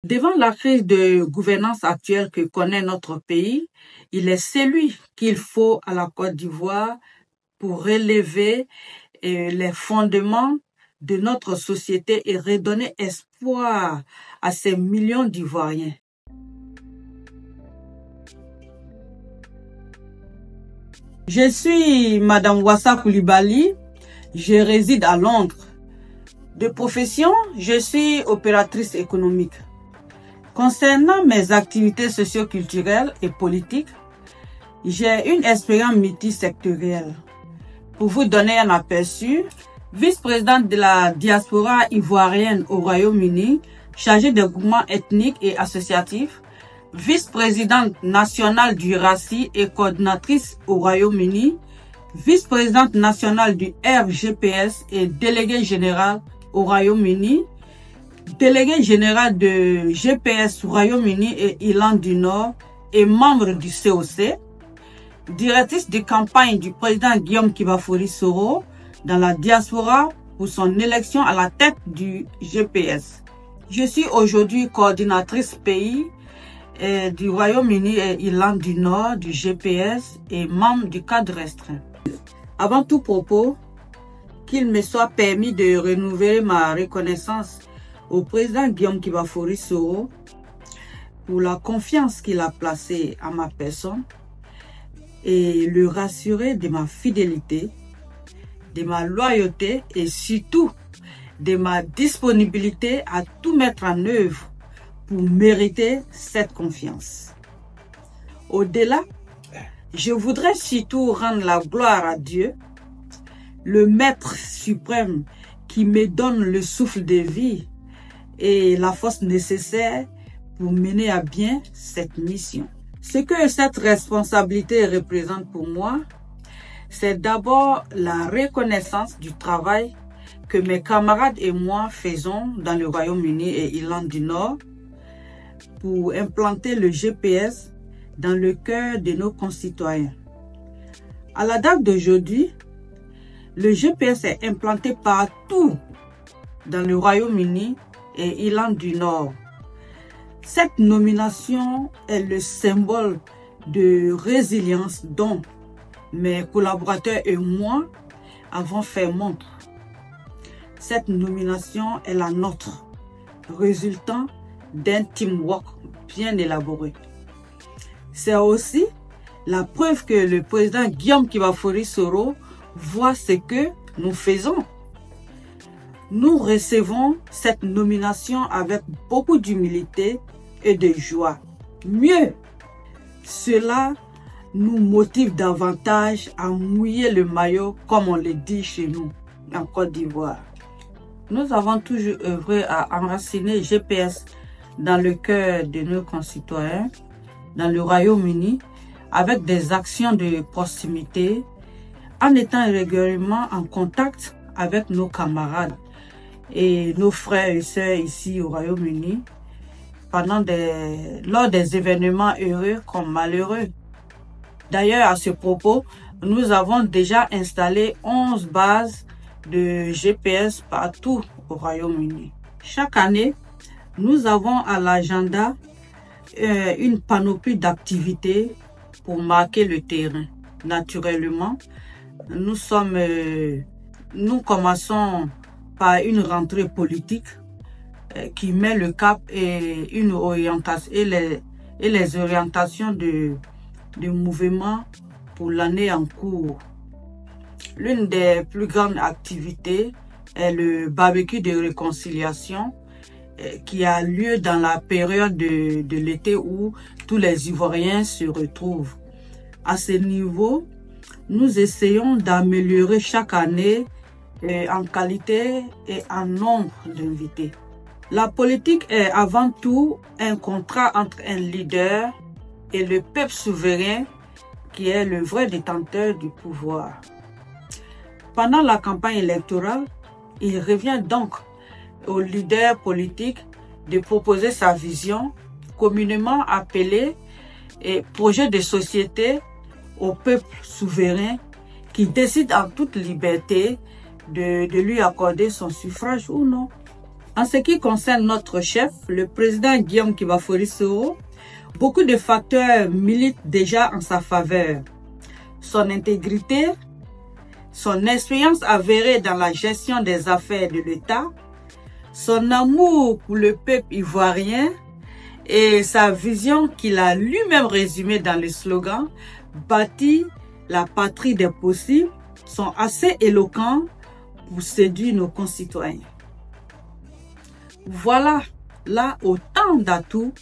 Devant la crise de gouvernance actuelle que connaît notre pays, il est celui qu'il faut à la Côte d'Ivoire pour relever les fondements de notre société et redonner espoir à ces millions d'Ivoiriens. Je suis Madame Wassa Koulibaly, je réside à Londres. De profession, je suis opératrice économique. Concernant mes activités socio-culturelles et politiques, j'ai une expérience multisectorielle. Pour vous donner un aperçu, vice-présidente de la diaspora ivoirienne au Royaume-Uni, chargée des groupements ethniques et associatifs, vice-présidente nationale du RACI et coordinatrice au Royaume-Uni, vice-présidente nationale du RGPS et déléguée générale au Royaume-Uni, déléguée générale de GPS Royaume-Uni et Irlande du Nord et membre du COC, directrice de campagne du président Guillaume Kibafory Soro dans la diaspora pour son élection à la tête du GPS. Je suis aujourd'hui coordinatrice pays du Royaume-Uni et Irlande du Nord du GPS et membre du cadre restreint. Avant tout propos, qu'il me soit permis de renouveler ma reconnaissance au président Guillaume Kibafory Soro pour la confiance qu'il a placée à ma personne et le rassurer de ma fidélité, de ma loyauté et surtout de ma disponibilité à tout mettre en œuvre pour mériter cette confiance. Au-delà, je voudrais surtout rendre la gloire à Dieu, le Maître suprême qui me donne le souffle de vie et la force nécessaire pour mener à bien cette mission. Ce que cette responsabilité représente pour moi, c'est d'abord la reconnaissance du travail que mes camarades et moi faisons dans le Royaume-Uni et Irlande du Nord pour implanter le GPS dans le cœur de nos concitoyens. À la date d'aujourd'hui, le GPS est implanté partout dans le Royaume-Uni et Irlande du Nord. Cette nomination est le symbole de résilience dont mes collaborateurs et moi avons fait montre. Cette nomination est la nôtre, résultant d'un teamwork bien élaboré. C'est aussi la preuve que le président Guillaume Kibafory Soro voit ce que nous faisons. Nous recevons cette nomination avec beaucoup d'humilité et de joie. Mieux, cela nous motive davantage à mouiller le maillot, comme on le dit chez nous, en Côte d'Ivoire. Nous avons toujours œuvré à enraciner GPS dans le cœur de nos concitoyens, dans le Royaume-Uni, avec des actions de proximité, en étant régulièrement en contact avec nos camarades et nos frères et sœurs ici au Royaume-Uni, lors des événements heureux comme malheureux. D'ailleurs, à ce propos, nous avons déjà installé 11 bases de GPS partout au Royaume-Uni. Chaque année, nous avons à l'agenda une panoplie d'activités pour marquer le terrain. Naturellement, nous commençons par une rentrée politique qui met le cap et une orientation et les orientations de mouvement pour l'année en cours. L'une des plus grandes activités est le barbecue de réconciliation qui a lieu dans la période de l'été où tous les Ivoiriens se retrouvent. À ce niveau, nous essayons d'améliorer chaque année en qualité et en nombre d'invités. La politique est avant tout un contrat entre un leader et le peuple souverain qui est le vrai détenteur du pouvoir. Pendant la campagne électorale, il revient donc au leader politique de proposer sa vision, communément appelée projet de société au peuple souverain qui décide en toute liberté de lui accorder son suffrage ou non. En ce qui concerne notre chef, le président Guillaume Kibafori Soro, beaucoup de facteurs militent déjà en sa faveur. Son intégrité, son expérience avérée dans la gestion des affaires de l'État, son amour pour le peuple ivoirien et sa vision qu'il a lui-même résumée dans le slogan « Bâtir la patrie des possibles » sont assez éloquents pour séduire nos concitoyens. Voilà là autant d'atouts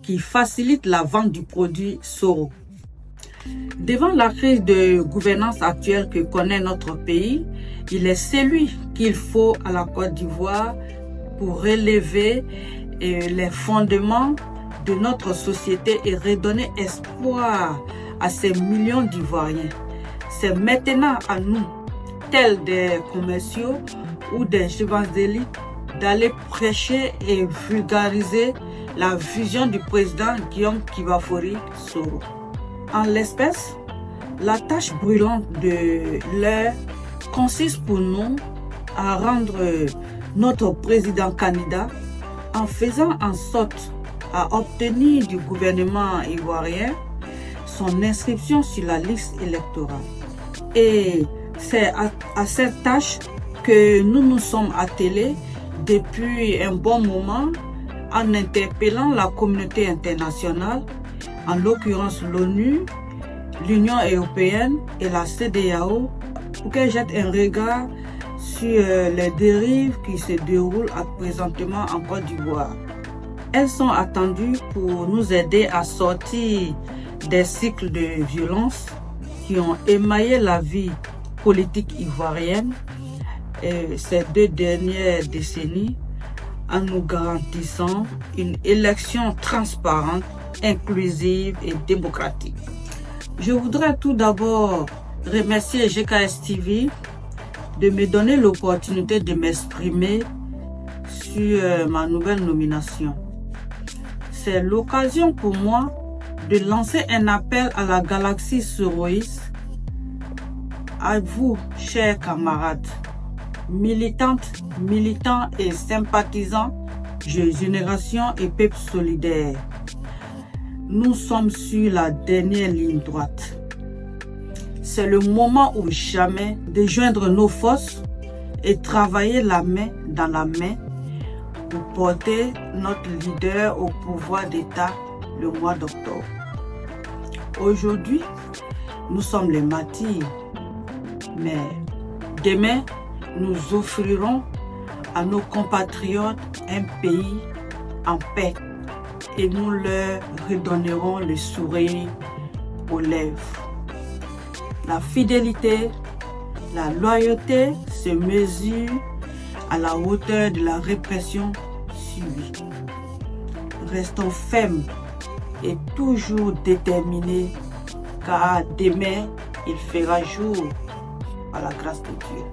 qui facilitent la vente du produit Soro. Devant la crise de gouvernance actuelle que connaît notre pays, il est celui qu'il faut à la Côte d'Ivoire pour relever les fondements de notre société et redonner espoir à ces millions d'Ivoiriens. C'est maintenant à nous, tels des commerciaux ou des évangéliques, d'aller prêcher et vulgariser la vision du président Guillaume Kibafori Soro. En l'espèce, la tâche brûlante de l'heure consiste pour nous à rendre notre président candidat en faisant en sorte à obtenir du gouvernement ivoirien son inscription sur la liste électorale. Et c'est à cette tâche que nous nous sommes attelés depuis un bon moment en interpellant la communauté internationale, en l'occurrence l'ONU, l'Union européenne et la CEDEAO, pour qu'elles jettent un regard sur les dérives qui se déroulent présentement en Côte d'Ivoire. Elles sont attendues pour nous aider à sortir des cycles de violence qui ont émaillé la vie politique ivoirienne ces 2 dernières décennies, en nous garantissant une élection transparente, inclusive et démocratique. Je voudrais tout d'abord remercier GKS TV de me donner l'opportunité de m'exprimer sur ma nouvelle nomination. C'est l'occasion pour moi de lancer un appel à la galaxie soroïste, à vous, chers camarades, militantes, militants et sympathisants, génération et peuple solidaire. Nous sommes sur la dernière ligne droite. C'est le moment ou jamais de joindre nos forces et travailler la main dans la main pour porter notre leader au pouvoir d'État le mois d'octobre. Aujourd'hui, nous sommes les martyrs, mais demain, nous offrirons à nos compatriotes un pays en paix et nous leur redonnerons le sourire aux lèvres. La fidélité, la loyauté se mesurent à la hauteur de la répression subie. Restons fermes et toujours déterminés, car demain, il fera jour par la grâce de Dieu.